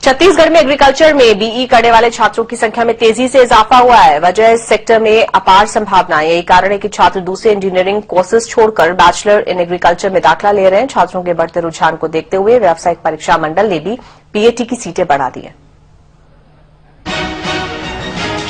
छत्तीसगढ़ में एग्रीकल्चर में बीई करने वाले छात्रों की संख्या में तेजी से इजाफा हुआ है। वजह इस सेक्टर में अपार संभावनाएं। यही कारण है कि छात्र दूसरे इंजीनियरिंग कोर्सेज छोड़कर बैचलर इन एग्रीकल्चर में दाखिला ले रहे हैं। छात्रों के बढ़ते रुझान को देखते हुए व्यावसायिक परीक्षा मंडल ने भी पीएटी की सीटें बढ़ा दी हैं।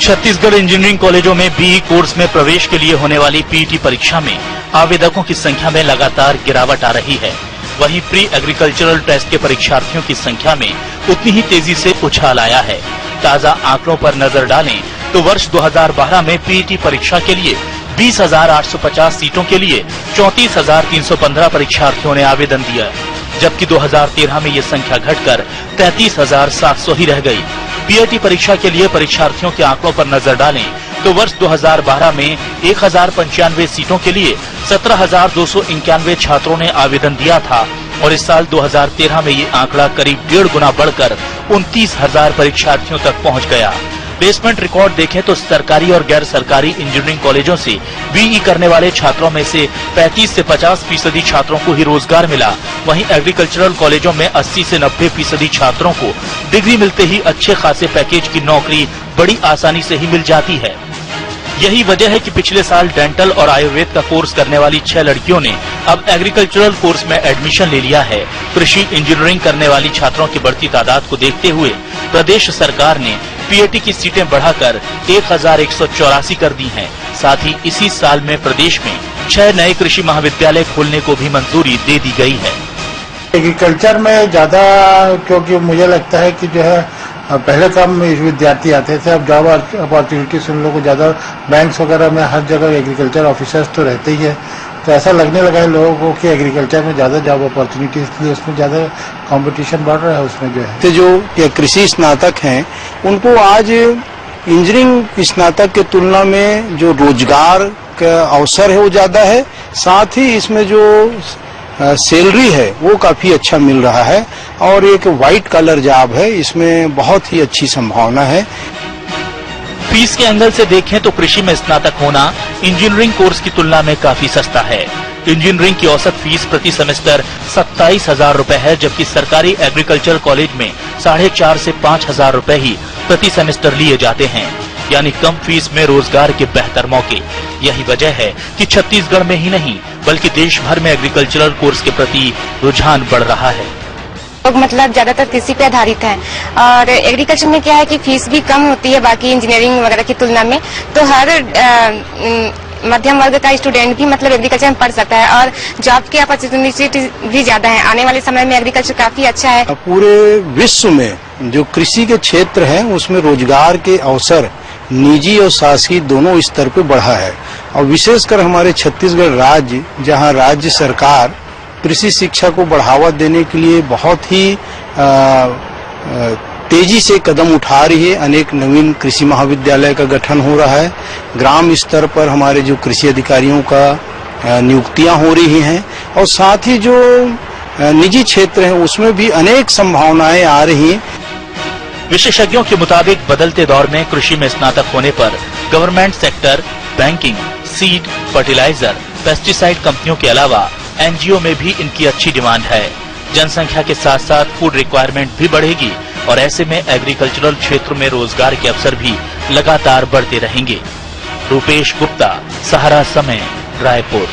छत्तीसगढ़ इंजीनियरिंग कॉलेजों में बीई कोर्स में प्रवेश के लिए होने वाली पीईटी परीक्षा में आवेदकों की संख्या में लगातार गिरावट आ रही है। वहीं प्री एग्रीकल्चरल टेस्ट के परीक्षार्थियों की संख्या में उतनी ही तेजी से उछाल आया है। ताजा आंकड़ों पर नजर डालें तो वर्ष 2012 में पीईटी परीक्षा के लिए 20,850 सीटों के लिए 34,315 परीक्षार्थियों ने आवेदन दिया, जबकि 2013 में ये संख्या घटकर 33,700 ही रह गई। पीईटी परीक्षा के लिए परीक्षार्थियों के आंकड़ों पर नजर डालें तो वर्ष 2012 में 1,095 सीटों के लिए 17,291 छात्रों ने आवेदन दिया था और इस साल 2013 में ये आंकड़ा करीब 1.5 गुना बढ़कर 29,000 परीक्षार्थियों तक पहुंच गया। प्लेसमेंट रिकॉर्ड देखें तो सरकारी और गैर सरकारी इंजीनियरिंग कॉलेजों से बीई करने वाले छात्रों में से 35 से 50% छात्रों को ही रोजगार मिला। वहीं एग्रीकल्चरल कॉलेजों में 80 से 90% छात्रों को डिग्री मिलते ही अच्छे खासे पैकेज की नौकरी बड़ी आसानी से ही मिल जाती है। यही वजह है कि पिछले साल डेंटल और आयुर्वेद का कोर्स करने वाली 6 लड़कियों ने अब एग्रीकल्चरल कोर्स में एडमिशन ले लिया है। कृषि इंजीनियरिंग करने वाली छात्रों की बढ़ती तादाद को देखते हुए प्रदेश सरकार ने पीईटी की सीटें बढ़ाकर 1,184 कर दी हैं। साथ ही इसी साल में प्रदेश में 6 नए कृषि महाविद्यालय खोलने को भी मंजूरी दे दी गई है। एग्रीकल्चर में ज्यादा, क्योंकि मुझे लगता है कि जो है पहले कम विद्यार्थी आते थे, अब जॉब अपॉर्चुनिटीज उन लोगों को ज्यादा, बैंक्स वगैरह में हर जगह एग्रीकल्चर ऑफिसर्स तो रहते ही है, तो ऐसा लगने लगा है लोगों को कि एग्रीकल्चर में ज्यादा जॉब अपॉर्चुनिटीज, इसलिए उसमें ज्यादा कंपटीशन बढ़ रहा है। उसमें जो है जो कृषि स्नातक हैं उनको आज इंजीनियरिंग स्नातक के तुलना में जो रोजगार का अवसर है वो ज्यादा है, साथ ही इसमें जो सैलरी है वो काफी अच्छा मिल रहा है और एक व्हाइट कलर जॉब है, इसमें बहुत ही अच्छी संभावना है। फीस के एंगल से देखें तो कृषि में स्नातक होना इंजीनियरिंग कोर्स की तुलना में काफी सस्ता है। इंजीनियरिंग की औसत फीस प्रति सेमेस्टर 27,000 रूपए है, जबकि सरकारी एग्रीकल्चर कॉलेज में 4,500 से 5,000 रूपए ही प्रति सेमेस्टर लिए जाते हैं, यानी कम फीस में रोजगार के बेहतर मौके। यही वजह है कि छत्तीसगढ़ में ही नहीं बल्कि देश भर में एग्रीकल्चरल कोर्स के प्रति रुझान बढ़ रहा है। लोग मतलब ज्यादातर कृषि पे आधारित हैं और एग्रीकल्चर में क्या है कि फीस भी कम होती है बाकी इंजीनियरिंग वगैरह की तुलना में, तो हर मध्यम वर्ग का स्टूडेंट भी मतलब एग्रीकल्चर में पढ़ सकता है और जॉब की अपॉर्चुनिटी भी ज्यादा है। आने वाले समय में एग्रीकल्चर काफी अच्छा है। पूरे विश्व में जो कृषि के क्षेत्र है उसमें रोजगार के अवसर निजी और शासकीय दोनों स्तर पे बढ़ा है और विशेषकर हमारे छत्तीसगढ़ राज्य, जहां राज्य सरकार कृषि शिक्षा को बढ़ावा देने के लिए बहुत ही तेजी से कदम उठा रही है। अनेक नवीन कृषि महाविद्यालय का गठन हो रहा है। ग्राम स्तर पर हमारे जो कृषि अधिकारियों का नियुक्तियां हो रही हैं और साथ ही जो निजी क्षेत्र है उसमें भी अनेक संभावनाएं आ रही हैं। विशेषज्ञों के मुताबिक बदलते दौर में कृषि में स्नातक होने पर government sector, banking, seed, fertilizer, pesticide कंपनियों के अलावा एनजीओ में भी इनकी अच्छी डिमांड है। जनसंख्या के साथ साथ फूड रिक्वायरमेंट भी बढ़ेगी और ऐसे में एग्रीकल्चरल क्षेत्र में रोजगार के अवसर भी लगातार बढ़ते रहेंगे। रूपेश गुप्ता, सहारा समय, रायपुर।